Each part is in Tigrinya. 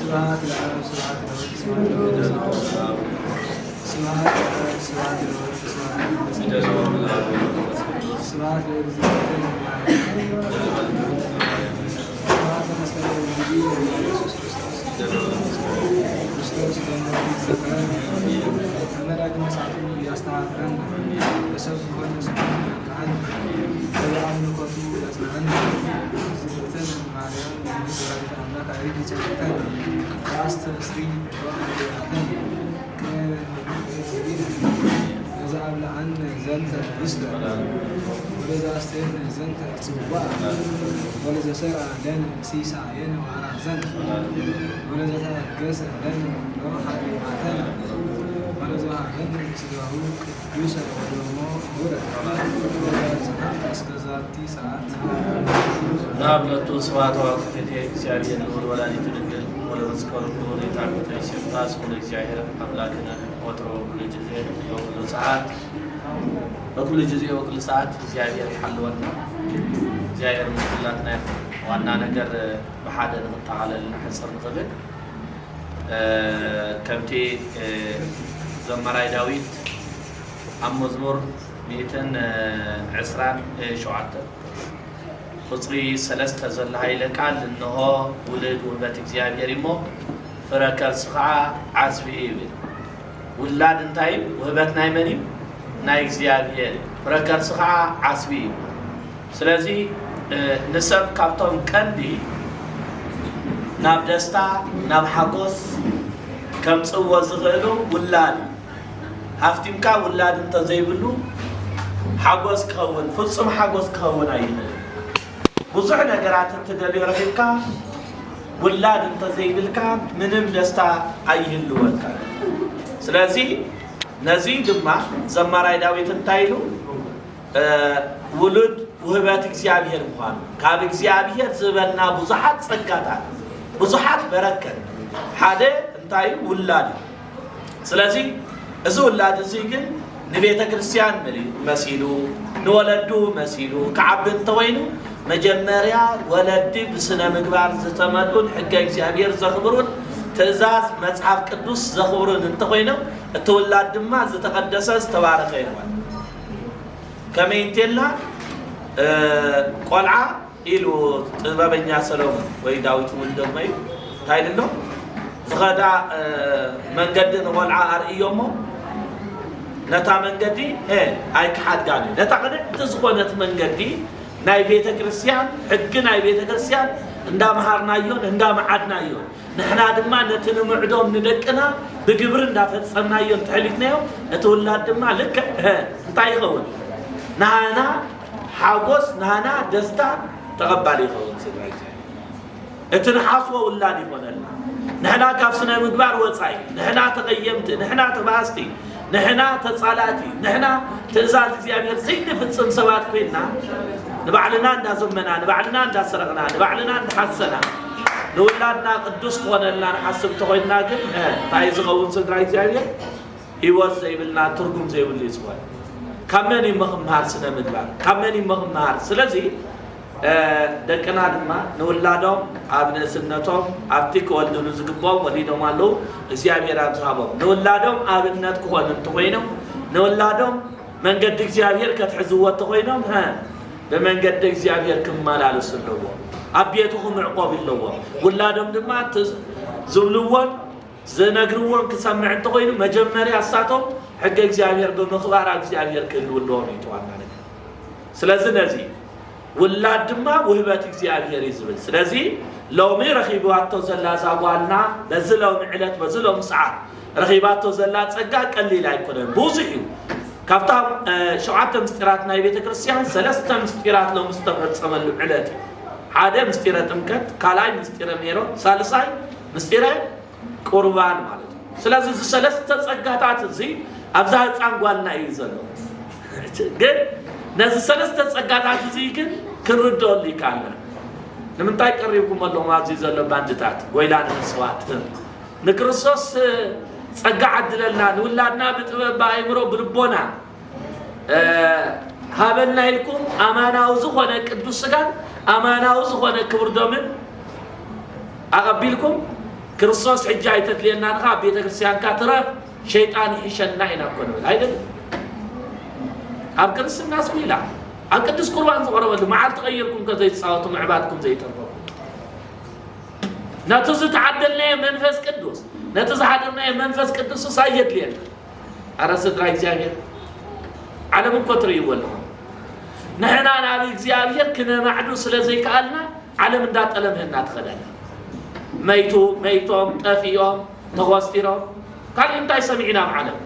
سبحانك العالم سبحانك العالم سبحانك العالم سبحانك ولذا استيرنا زنت الصباح ولذا سرع لنا سيسا عينا وعلى زنت ولذا تأجس لنا روح عتنا ولذا عندنا سلوك يوسف ودماء ورد ولذا سحبت اسكازاتي ساعات نعم لتوسفات وقفتي سياري النور ولا نتنقل ولا نذكر النور يتعبد يشير ناس ولك جاهر أملاكنا وتروا كل جزير وكل ساعات وكل جزء وكل ساعة زيادة حلونا زيادة مشكلاتنا وأنا نقدر بحاجة نتعالى الحصر نقدر كمتي زمراء داوود عم مزمور 220 شعاتر خصري سلسة زل هاي لقال إنه ولد وبات زيادة ريمو فركال سخاء عزبي إيبل ولاد انتايب وهبات نايمانيب ناي زيادة فركال سخاء عزبي سلازي نسب كابتون كاندي ناب دستا ناب حقوس كم صوّا زغلو ولاد هفتيمكا ولاد انت زيبلو حقوس كون فصم حقوس كون أيه بزح نجارات تدلي رفيقا ولاد انت زيبلكا منم دستا أيه اللوان كان سلازي نزيد ما زمراء داوود انتايلو ولد وهبات እግዚአብሔር እንኳን ካብ እግዚአብሔር ዝበልና ብዙሓት ጸጋታት ብዙሓት በረከት ሓደ እንታይ ውላድ ስለዚህ እዚ ውላድ እዚ ግን ንቤተ ክርስቲያን መሲሉ ንወለዱ መሲሉ ከዓብ እንተወይኑ መጀመርያ ወለዲ ብስነ ምግባር ዝተመሉን ሕገ እግዚአብሔር ዘኽብሩን ትእዛዝ መጽሐፍ ቅዱስ ዘኽብሩን እንተኮይኖም እቲ ውላድ ድማ ዝተቀደሰ ዝተባረከ ይሆናል ከመይንቴላ ቆልዓ ኢሉ ጥበበኛ ሰሎሞን ወይ ዳዊት ወልደማ እዩ ታይደሎ ዝኸዳ መንገድን ቆልዓ አርእዮሞ ነታ መንገዲ አይ ከሓድጋኒ ነታ ቅድቲ ዝኾነት መንገዲ ናይ ቤተ ክርስቲያን ሕጊ ናይ ቤተ ክርስቲያን እንዳመሃርናዮን እንዳመዓድናዮን ንሕና ድማ ነቲ ንምዕዶም ንደቅና ብግብሪ እንዳፈጸምናዮን ትሕሊትናዮ እቲ ውላድ ድማ ልክ እንታይ ይኸውን ናና حاجوس نهنا دستا تقبلي خون سيدنا اتنحاسوا ولا يقولنا نحنا كافسنا مقبار وصاي نحنا تقيمت نحنا تباستي نحنا تصالاتي نحنا تزاد زيابير زين في السمسوات كنا نبعلنا ندا زمنا نبعلنا ندا سرقنا نبعلنا نحسنا نولادنا قدوس قوننا نحسب تقولنا كن تايز قون سيدنا زيابير يوزي بالنا ترجم زي اللي سوى كماني مهمار سنة مدبار كماني مهمار سلازي دكنا دما نولادهم عبنا سنتهم عبتك والدون زقبهم وليدهم علو زيابير أصحابهم نولادهم عبنا تكون انتوينهم نولادهم من قدك زيابير كتحزوات تقوينهم بمن قدك زيابير كمال على السلوة أبيتهم عقاب اللوة ولادهم دما زولوان زنقروان كسمع انتوينهم مجمري عصاتهم حق እግዚአብሔር በመخبار እግዚአብሔር ከልውለው ነው ይተዋናል ስለዚህ ነዚህ ወላድማ ወህበት እግዚአብሔር ይዝብል ስለዚህ ሎሚ ረኺባቶ ዘላ ዛጓልና በዝለው ምዕለት በዝለው ሰዓት ረኺባቶ ዘላ ጸጋ ቀሊል አይቆደም ብዙሕ ካብታ ሸዓተ ምስጢራት ናይ ቤተ ክርስቲያን ሰለስተ ምስጢራት ነው ምስተፈጸመሉ ዕለት ሓደ ምስጢረ ጥምቀት ካላይ ምስጢረ ሜሮን ሳልሳይ ምስጢረ ቁርባን ማለት ስለዚህ ሰለስተ ጸጋታት እዚ أبزا تانغوالنا يزلو جد ناس سلسلة ጸጋታት እዚ ግን ክንርዶል ይካልና ንምንታይ ቀሪብኩም ኣሎ ማዚ ዘሎ ባንድታት ወይላን መስዋዕት ንክርስቶስ ጸጋ ዓድለልና ንውላድና ብጥበብ ባይምሮ ብልቦና ሃበልና ኢልኩም አማናው ዝኾነ ቅዱስ ሥጋን አማናው ዝኾነ ክብር ደምን አቀቢልኩም ክርስቶስ ሕጃይ ተትለየና ንኻ ቤተ ክርስቲያን ካትረፍ ሸይጣን ይሸና ኢና ኮነ አይደል ኣብ ክርስትና ስኩላ ኣብ ቅዱስ ቁርባን ዝቀረበሉ መዓል ተቀየርኩም ከዘይተሳወቱ ምዕባድኩም ዘይተርፈኩም ነቲ ዝተዓደልናዮ መንፈስ ቅዱስ ነቲ ዝሓደርናዮ መንፈስ ቅዱስ ሳየድልየና ኣረ ስድራ እግዚአብሔር ዓለም እኮ ትርእይዎ ኣለኹም ንሕና ናብ እግዚአብሔር ክነማዕዱ ስለዘይከኣልና ዓለም እንዳጠለምህና ትኸዳና መይቶም ጠፊኦም ተወስቲሮም ካልእ እንታይ ሰሚዕና ብዓለም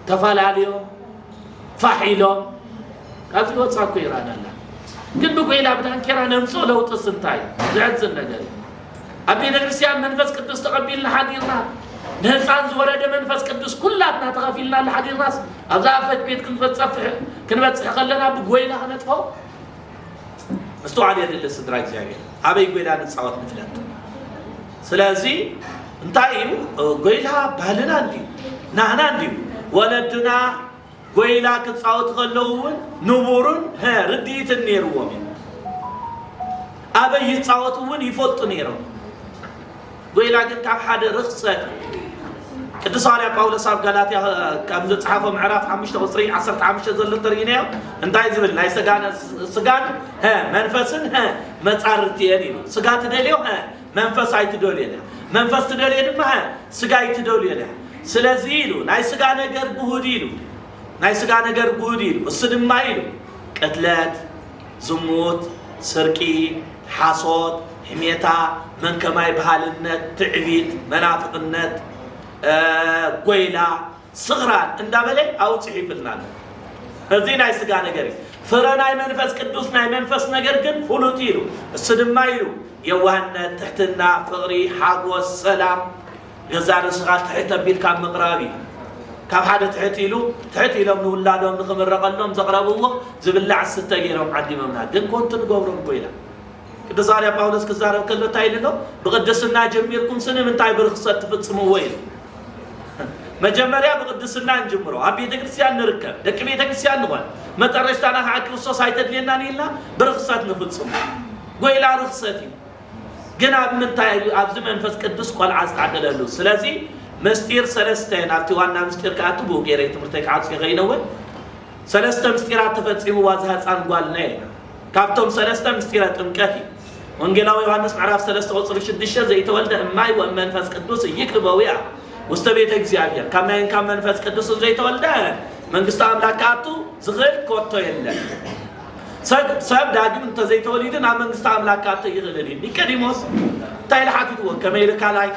ተፈላለዮም ፋሒሎም ካብዚ ወፃእ እኮ ይረአናላ ግን ብጎይላ ብዳንኬራ ነምፅኦ ለውጥስ እንታይ ዝሕዝን ነገር እዩ ኣብ ቤተ ክርስቲያን መንፈስ ቅዱስ ተቐቢልና ሓዲርና ንህፃን ዝወረደ መንፈስ ቅዱስ ኩላትና ተኸፊልና ሓዲርናስ ኣብዛ ኣፈት ቤት ክንበፅሕ ከለና ብጎይላ ክነጥፎ ምስተዋዕል የድሊ ስድራ እግዚአብሔር ኣበይ ጎይላ ንፃወት ንፍለጥ ስለዚ እንታይ እዩ ጎይላ ባህልና እንድዩ ናህና እንድዩ ወለድና ጎይላ ክፃወት ከለዉ እውን ንቡርን ርድኢትን ነይርዎም እዩ ኣበይ ይፃወቱ እውን ይፈልጡ ነይሮም ጎይላ ግን ካብ ሓደ ርክሰት ቅዱስ ሐዋርያ ጳውሎስ ኣብ ጋላትያ ከም ዝፅሓፎ ምዕራፍ 5 ቁፅሪ 15 ዘሎ ተርእይናዮ እንታይ ዝብል ናይ ስጋን መንፈስን መፃርቲ እየን ኢሉ ስጋ ትደልዮ መንፈስ ኣይትደልዮ መንፈስ ትደልዮ ድማ ስጋ ኣይትደልዮ ስለዚ ኢሉ ናይ ስጋ ነገር ጉሁድ ኢሉ ናይ ስጋ ነገር ጉሁድ ኢሉ እሱ ድማ ኢሉ ቅትለት ዝሙት ስርቂ ሓሶት ሕሜታ መንከማይ ባህልነት ትዕቢት መናፍቅነት ጎይላ ስግራን እንዳበለ ኣውፅሕ ይብልናል እዚ ናይ ስጋ ነገር ፍረ ናይ መንፈስ ቅዱስ ናይ መንፈስ ነገር ግን ፍሉጥ ኢሉ እሱ ድማ ኢሉ የዋህነት ትሕትና ፍቅሪ ሓጎስ ሰላም ገዛ ርስኻ ትሕት ኣቢልካ ምቕራብ እዩ ካብ ሓደ ትሕት ኢሉ ትሕት ኢሎም ንውላዶም ንኽምረቐሎም ዘቕረብዎ ዝብላዕ ስተ ገይሮም ዓዲሞምና ግን ኮንቱ ንገብሮም ጎይላ ቅዱስ ሐዋርያ ጳውሎስ ክዛረብ ከሎ እንታይ ኢሉ ብቅድስና ጀሚርኩም ንምንታይ ብርክሰት ትፍፅምዎ ኢሉ መጀመሪያ ብቅድስና እንጅምሮ ኣብ ቤተ ክርስቲያን ንርከብ ደቂ ቤተ ክርስቲያን ንኾን መጠረሽታና ከዓ ክርስቶስ ኣይተድልየናን ኢልና ብርክሰት ንፍፅሙ ጎይላ ርክሰት እዩ ግን ኣብ ምንታይ ኣብዚ መንፈስ ቅዱስ ቆልዓ ዝተዓደለሉ ስለዚ ምስጢር ሰለስተ ናብቲ ዋና ምስጢር ከኣቱ ብኡ ገይረ ትምህርተይ ክዓፅዮ ከይነውን ሰለስተ ምስጢራት ተፈፂምዋ ዝህፃን ጓልና ኢልና ካብቶም ሰለስተ ምስጢረ ጥምቀት እዩ ወንጌላዊ ዮሐንስ ምዕራፍ 3 ቁፅሪ 6 ዘይተወልደ እማይ ወመንፈስ ቅዱስ ይክበውያ ውስተ ቤተ እግዚአብሔር ከማይን ካብ መንፈስ ቅዱስ ዘይተወልደ መንግስተ ኣምላክ ከኣቱ ዝኽእል ኮቶ የለን ሰብ ዳግም እንተዘይተወሊድ ናብ መንግስተ ኣምላክ ከኣቱ ይኽእልን እዩ ኒቆዲሞስ እንታይ ልሓቲትዎ ከመይ ኢሉ ካልኣይ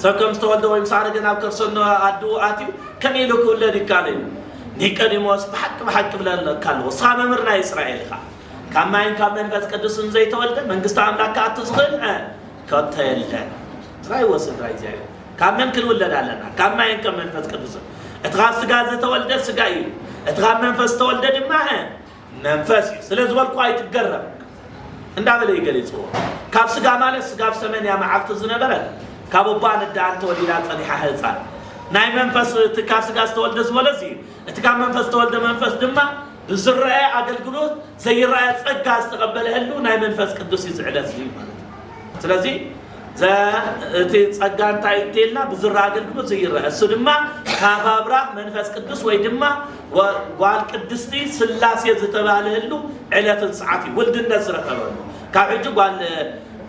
ሰብ ከም ዝተወልደ ወይ ምሳረገ ናብ ከርሰኖ ኣድኡ ኣትዩ ከመይ ኢሉ ክውለድ ይካኣል እዩ ኒቆዲሞስ ብሓቂ ብለካ ኣለዎ ስኻ መምህር ናይ እስራኤል ኢኻ ካብ ማይን ካብ መንፈስ ቅዱስን ዘይተወልደ መንግስተ ኣምላክ ከኣቱ ዝኽእል ኮቶ የለን ስራይ ወስድ ራይ እግዚአብሔር ካብ መን ክንውለድ ኣለና ካብ ማይን ካብ መንፈስ ቅዱስ እቲ ካብ ስጋ ዝተወልደ ስጋ እዩ እቲ ካብ መንፈስ ዝተወልደ ድማ መንፈስ እዩ ስለ ዝበልኩ ኣይትገረም እንዳበለ ይገሊፅዎ ካብ ስጋ ማለት ስጋ ብሰመንያ መዓልቲ ዝነበረ ካብ ኣባ ንዳን ተወሊዳ ፀኒሓ ህፃን ናይ መንፈስ እቲ ካብ ስጋ ዝተወልደ ዝበለዚ እቲ ካብ መንፈስ ዝተወልደ መንፈስ ድማ ብዝረአ ኣገልግሎት ዘይረአ ፀጋ ዝተቐበለህሉ ናይ መንፈስ ቅዱስ እዩ ዝዕለት እዩ ማለት ስለዚ እቲ ፀጋ እንታይ እትልና ብዝረአ ኣገልግሎት ዘይረአ እሱ ድማ ካብ ኣብራኽ መንፈስ ቅዱስ ወይ ድማ ጓል ቅድስቲ ስላሴ ዝተባህለህሉ ዕለትን ሰዓት እዩ ውልድነት ዝረኸበሉ ካብ ሕጂ ጓል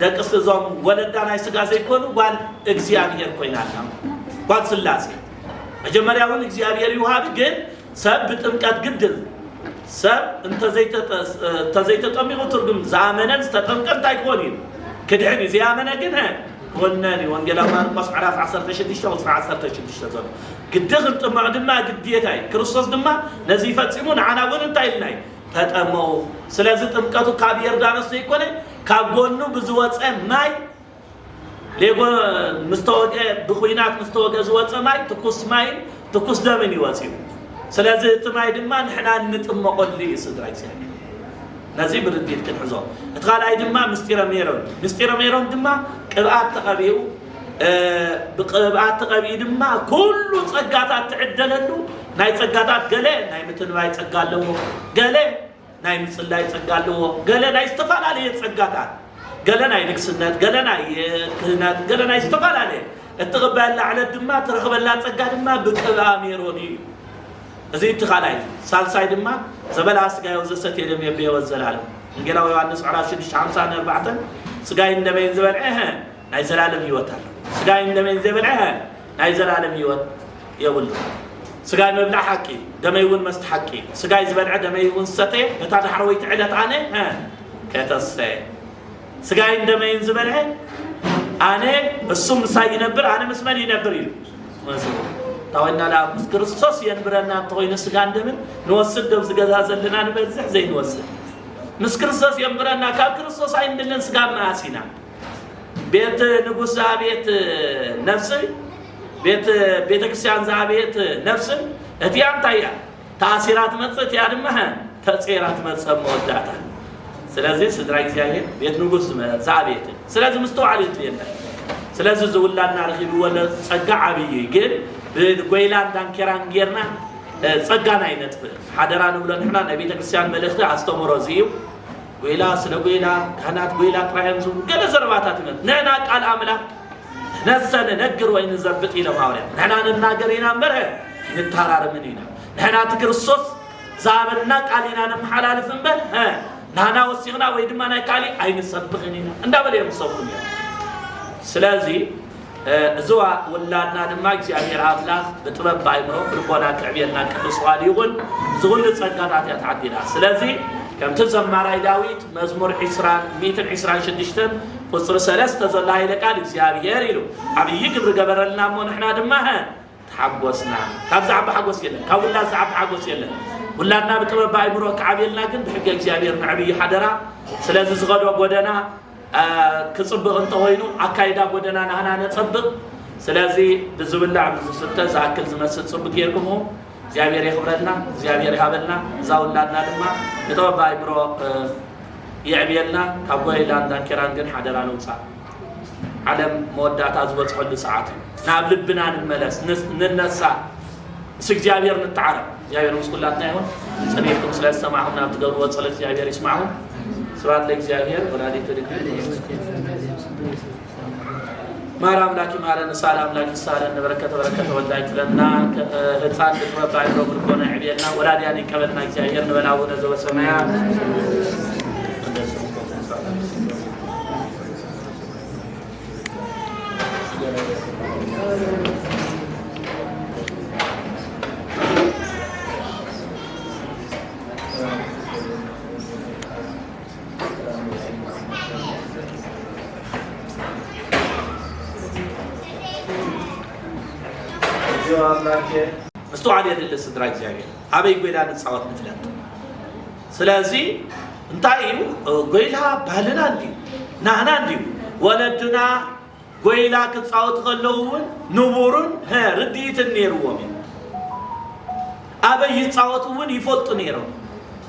ደቅስቲ እዞም ወለዳ ናይ ስጋ ዘይኮኑ ጓል እግዚአብሔር ኮይና ኣላ ጓል ስላሴ መጀመርያ እውን እግዚአብሔር ይውሃብ ግን ሰብ ብጥምቀት ግድል ሰብ እንተዘይተጠሚቑ ትርጉም ዝኣመነን ዝተጠምቀን እንታይ ክኾን እዩ ክድሕን እዩ ዘይኣመነ ግን ኮነን እዩ ወንጌላዊ ማርቆስ ምዕራፍ 16 ቁፅሪ 16 ዘሎ ግዲ ክንጥምዕ ድማ ግዴታ እዩ ክርስቶስ ድማ ነዚ ይፈፂሙ ንዓና እውን እንታይ ኢልና እዩ ተጠመቑ ስለዚ ጥምቀቱ ካብ ዮርዳኖስ ዘይኮነ ካብ ጎኑ ብዝወፀ ማይ ሌጎ ምስተወግአ ብኹይናት ምስተወግአ ዝወፀ ማይ ትኩስ ማይን ትኩስ ደምን ይወፅዩ ስለዚ እቲ ማይ ድማ ንሕና ንጥመቐሉ እዩ ስድራ እግዚአብሔር ነዚ ብርዲት ክንሕዞ እቲ ካልኣይ ድማ ምስጢረ ሜሮን ድማ ቅብኣት ተቐቢኡ ብቅብኣት ተቐቢኡ ድማ ኩሉ ፀጋታት ትዕደለሉ ናይ ፀጋታት ገለ ናይ ምትንባይ ፀጋ ኣለዎ ገለ ናይ ምፅላይ ፀጋ ኣለዎ ገለ ናይ ዝተፈላለየ ፀጋታት قالنا ينكسنات قالنا كهنات قالنا يستقال عليه التقبل على الدماء ترخب الله تسقى دماء بكبا ميروني زي تخالاي سالساي دماء زبل اسقى يوزست يدم يبي وزلالم انجلاو يوحنس 10:54 سقاي اندمين زبلعه ناي زلالم يوتال سقاي اندمين زبلعه ناي زلالم يوت يقول سقاي مبلع حقي دميون مست حقي سقاي زبلعه دميون ستي متى حرويت عدت انا كتسي سقاي اندمين زبلعه انا السم ساي ينبر انا مسمن ينبر يلو تاوينا لا كريستوس ينبرنا توين سقا اندمن نوسد دبز غزازلنا نبزح زي نوسد مس كريستوس ينبرنا كا كريستوس عندنا سقا ماسينا بيت نغوس بيت نفسي بيت كريستيان زابيت نفسي اتي انتايا تاثيرات مصت يا دمه تاثيرات مصم وداتا سلازي سدرا እግዚአብሔር ቤት ንጉስ ዛቤት ስለዚህ ምስተዋል ይጥልና ስለዚህ ዘውላና ረኺብ ወለ ጸጋ አብይ ግን በጎይላን ዳንከራን ጌርና ጸጋና አይነት ሐደራ ነው ብለን እኛ ለቤተ ክርስቲያን መልእክት አስተምሮ ዚዩ ጎይላ ስለ ጎይላ ካናት ጎይላ ጥራይምዙ ገለ ዘርባታት ነው ነና ቃል አምላክ ነሰነ ነገር ወይ ንዘብጥ ይለማውሪያ ነና እናገሪና መረ እንታራረምኒና ነና ክርስቶስ ዛብና ቃሊና ነሐላልፍን በል نانا وسيغنا ويدما نايكالي اين سبخنينا اندا بلي مسوكني سلازي زوا ولادنا دما እግዚአብሔር አምላክ በጥበብ ባይምሮ ልቦና ከዕብየና ቅዱስ ዋሊውን ዝጉል ጸጋታት ያታዲና ስለዚህ ከምት ዘማራይ ዳዊት መዝሙር 126 ቁጥር 3 ተዘላይ ለቃል እግዚአብሔር ይሉ አብይ ግብር ገበረልና ሞንሕና ድማ ተሐጎስና ካብዛዕ በሐጎስ የለ ካውላ ዛዕ በሐጎስ የለ ولادنا بتبع بايمرو كعبيلنا كن بحق እግዚአብሔር نعبي حدرا ስለዚህ ዝغدو ጎደና ክጽብቅ እንተሆይኑ አካይዳ ጎደና ናና ነጽብቅ ስለዚህ ብዝብላዕ ብዝስተዛክል ዝመስል ጽብቅ ይርኩሙ እግዚአብሔር ይخبرنا እግዚአብሔር ይሃበልና ዛውላድና ድማ በተበ ባይምሮ ይዕብየልና ካብጎይላን ዳንከራን ግን حدرا ነውጻ ዓለም መወዳታ ዝበጽሐሉ ሰዓት ናብ ልብና ንመለስ ንነሳ እግዚአብሔር ንተዓረፍ እግዚአብሔር መስኩላትና ይሁን ጸሎቱን ስለሰማሁና ተገሩ ወጸለ እግዚአብሔር ይስማሁ ስብሐት ለእግዚአብሔር ወላዲቱ ለእግዚአብሔር ማርያም ላኪ ማረን ሰላም ላኪ ሰላም በረከተ ወልዳይት ለና ህፃን ተባባይ ነው ብርቆና ዕብየና ወላዲያን ይቀበልና እግዚአብሔር ንበላውነ ዘበሰማያት مستوعب يد الاستدراج እግዚአብሔር አበይ ጎይላ ንጻወት ምትለት ስለዚህ እንታይው ጎይላ ባልና እንዲ ናና እንዲ ወለድና ጎይላ ክጻወት ከለውን ንቡሩን ርዲት ነርዎም አበይ ይጻወቱን ይፈልጡ ነይሮም